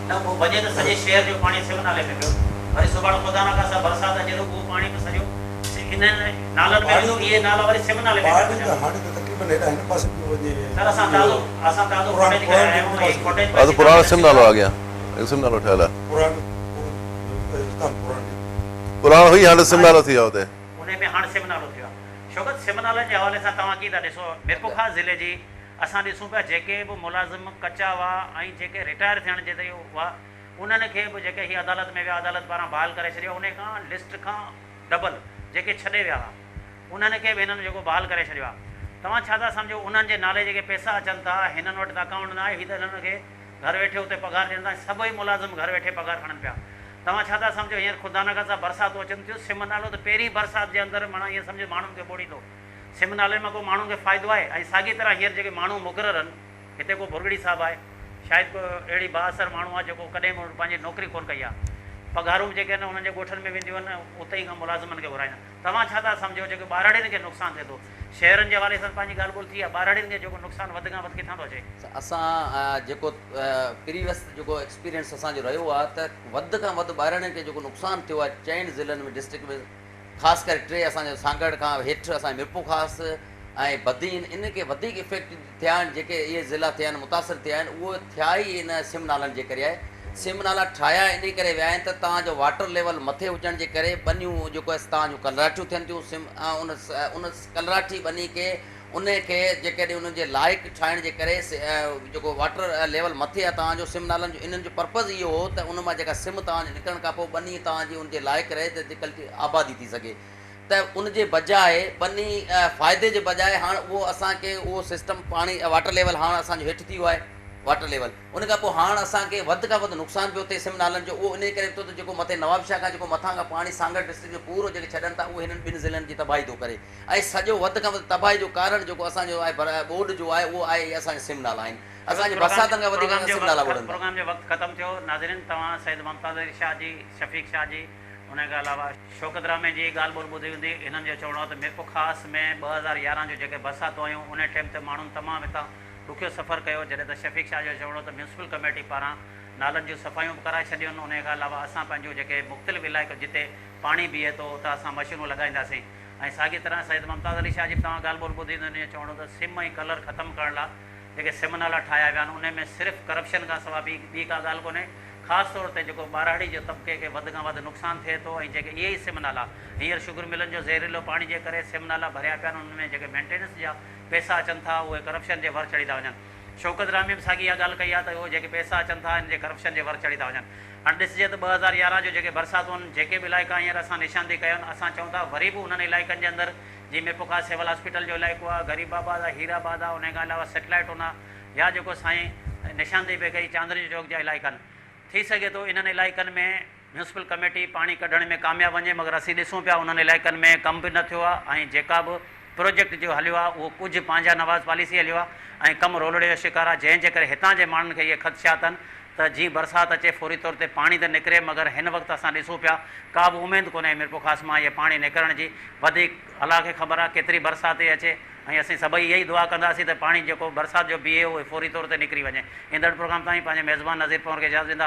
न उहो वञे त सॼे शहर जो पाणी सिम नाले में पियो, वरी सुभाणे ख़ुदा न खां बरसाति अचे थो उहो पाणी बि सॼो इन नालनि में वेंदो, इहे नाला वरी सिम नाले में हाणे त तक़रीबन हेॾा हिन पासे पियो वञे। सर असां ताज़ो फुटेज करे आया आहियूं, एक फुटेज आज पुराना सिम नालो आ गया, एक सिम नालो ठहियल आहे, पुराणो हुई हाणे सिम नालो थी वियो हुते, उन में हाणे सिम नालो थियो आहे। छोकत सिम नालनि जे हवाले सां तव्हां कीअं था ॾिसो, मीरपुर ज़िले जी असां ॾिसूं पिया जेके बि मुलाज़िम कचा हुआ ऐं जेके रिटायर थियण जे ते हुआ उन्हनि खे बि जेके हीअ अदालत में विया, अदालत पारां बहाल करे छॾियो, उन खां लिस्ट खां डबल जेके छॾे विया हुआ उन्हनि खे बि हिननि जेको बहाल करे छॾियो आहे। तव्हां छा था सम्झो उन्हनि जे नाले जेके पैसा अचनि था हिननि वटि त अकाउंट न आहे, हीअ त हिननि खे घर वेठे उते पघार ॾियनि था, सभई मुलाज़िम घर वेठे पघार खणनि पिया। तव्हां छा था सम्झो हींअर ख़ुदा न खां बरसाति अचनि थियूं, सिम नालो त पहिरीं बरसाति जे अंदरि माना ईअं सम्झो माण्हुनि खे ॿोड़ींदो, सिम नाले मां को माण्हुनि खे फ़ाइदो आहे। ऐं साॻी तरह हींअर जेके माण्हू मुक़रर आहिनि, हिते को भुरगड़ी साहिबु आहे, शायदि को अहिड़ी बाअसर माण्हू आहे जेको कॾहिं पंहिंजी नौकिरी कोन कई आहे, पघारूं जेके आहिनि उन्हनि जे ॻोठनि में वेंदियूं आहिनि, उते ई खां मुलाज़िमनि खे घुराईंदा। तव्हां छा था सम्झो जेके ॿारड़ियुनि खे नुक़सानु थिए थो, शहरनि जे हवाले सां पंहिंजी ॻाल्हि ॿोल थी आहे, ॿारड़ियुनि खे जेको नुक़सानु वधि खां वधि किथां थो अचे? असां जेको प्रीवियस जेको एक्सपीरियंस असांजो रहियो आहे त वधि खां वधि ॿारनि खे जेको नुक़सानु थियो आहे 4 ज़िलनि में, डिस्ट्रिक्ट में, ख़ासि करे 3 असांजो सागड़ खां हेठि असांजो मीरपुर ख़ासि ऐं बदीन, इन खे वधीक इफेक्ट थिया आहिनि, जेके इहे ज़िला थिया आहिनि मुतासिर थिया आहिनि, उहे थिया ई इन सिम नालनि जे करे आहे। सिम नाला ठाहिया इन करे विया आहिनि त तव्हांजो वाटर लेवल मथे हुजण जे करे बनियूं जेको आहे तव्हांजो कलराठियूं थियनि थियूं, सिम उन कलराठी बनी खे उन खे जेकॾहिं उन्हनि जे लाइक़ु ठाहिण जे करे जेको वाटर लेवल मथे आहे तव्हांजो सिम नालनि जो, इन्हनि जो पर्पज़ इहो हो त उन मां जेका सिम तव्हांजे निकिरण खां पोइ बनी तव्हांजी उनजे लाइक़ु रहे त जेकॾहिं आबादी थी सघे, त उनजे बजाए बनी फ़ाइदे जे बजाए हाणे उहो असांखे उहो सिस्टम पाणी वाटर लेवल हाणे असांजो हेठि थी वियो आहे वाटर लेवल, उन खां पोइ हाणे असांखे वधि खां वधि नुक़सानु पियो थिए सिम नालनि जो। उहो इन करे थियो त जेको मथे नवाबशाह खां जेको मथां खां पाणी सागड़ डिस्ट्रिक्ट जो पूरो जेके छॾनि था उहो हिननि 2 ज़िलनि जी तबाही थो करे, ऐं सॼो वधि खां वधि तबाही जो कारण जेको असांजो आहे बोर्ड जो आहे उहो आहे असांजे सिम नाला आहिनि, असांजे बरसातनि खां वधीक सिम नाला वणनि। प्रोग्राम जो वक़्तु ख़तमु थियो। नाज़रीन, तव्हां सैयद मुमताज़ अली शाह जी, शफ़ीक शाह जी, उन खां अलावा शौकत रामे जी ॻाल्हि ॿोल ॿुधी हूंदी। इन्हनि जो चवणो आहे त मीरपुर ख़ासि में 2011 जो जेके बरसातूं आयूं उन टाइम ते माण्हुनि तमामु हितां ॾुखियो सफ़र कयो, जॾहिं त शफ़ीक शाह जो चवणो त म्यूनसिपल कमेटी पारां नालनि जूं सफ़ाइयूं बि कराए छॾियूं आहिनि। उन खां अलावा असां पंहिंजो जेके मुख़्तलिफ़ इलाइक़ो जिते पाणी बीहे थो उतां असां मशीनूं लॻाईंदासीं। ऐं साॻी तरह सैयद मुमताज़ अली शाह जी तव्हां ॻाल्हि ॿोल ॿुधी उन जो चवणो त सिम ऐं कलर ख़तमु करण लाइ जेके सिम नाला ठाहिया विया आहिनि उन में सिर्फ़ु करप्शन खां सवाइ ॿी का ॻाल्हि कोन्हे। ख़ासि तौर ते जेको ॿारहाड़ी जो तबिके खे वधि खां वधि नुक़सानु थिए थो, ऐं जेके इहे ई सिम नाला हींअर शुगर मिलनि जो ज़हरीलो पाणी जे करे सिम नाला भरिया पिया आहिनि, उनमें जेके मेंटेनेंस जा पैसा अचनि था उहे करप्शन जे भर चढ़ी था वञनि। शौकत रामी बि साॻी इहा ॻाल्हि कई आहे त उहे जेके पैसा अचनि था हिन जे करप्शन जे भर चढ़ी था वञनि। हाणे ॾिसिजे त 2011 जो जेके बरसातूं आहिनि, जेके बि इलाइक़ा हींअर असां निशानदेही कयूं आहिनि, असां चऊं था वरी बि उन्हनि इलाइक़नि जे अंदरि जीअं मीरपुर ख़ासि सिविल हॉस्पिटल जो इलाइक़ो आहे, गरीबाबाद आहे, हीराबाद आहे, उन खां अलावा सेटेलाइट उन या जेको साईं निशानदेही पई कई चांदनी चौक जा इलाइक़ा आहिनि, थी सघे थो इन्हनि इलाइक़नि में म्यूनसिपल कमेटी पाणी कढण में कामयाबु वञे, मगर असीं ॾिसूं पिया उन्हनि इलाइक़नि में कमु बि न थियो आहे, ऐं जेका बि प्रोजेक्ट जो हलियो आहे उहो कुझु पंहिंजा नवाज़ पॉलिसी हलियो आहे, ऐं कमु रोलड़े जो शिकार आहे, जंहिंजे करे हितां जे माण्हुनि खे इहे ख़दशात आहिनि त जीअं बरसाति अचे फौरी तौर ते पाणी त निकिरे, मगर हिन वक़्तु असां ॾिसूं पिया का बि उमेदु कोन्हे मीरपुर ख़ासि मां इहे पाणी निकिरण जी। वधीक अलाह खे ख़बर आहे केतिरी बरसाति अचे, ऐं असीं सभई इहा ई दुआ कंदासीं त पाणी जेको बरसाति जो बीहे उहे फौरी तौर ते निकिरी वञे। ईंदड़ प्रोग्राम ताईं पंहिंजे मेज़बान नज़ीर पवर खे इजाज़त ॾींदा।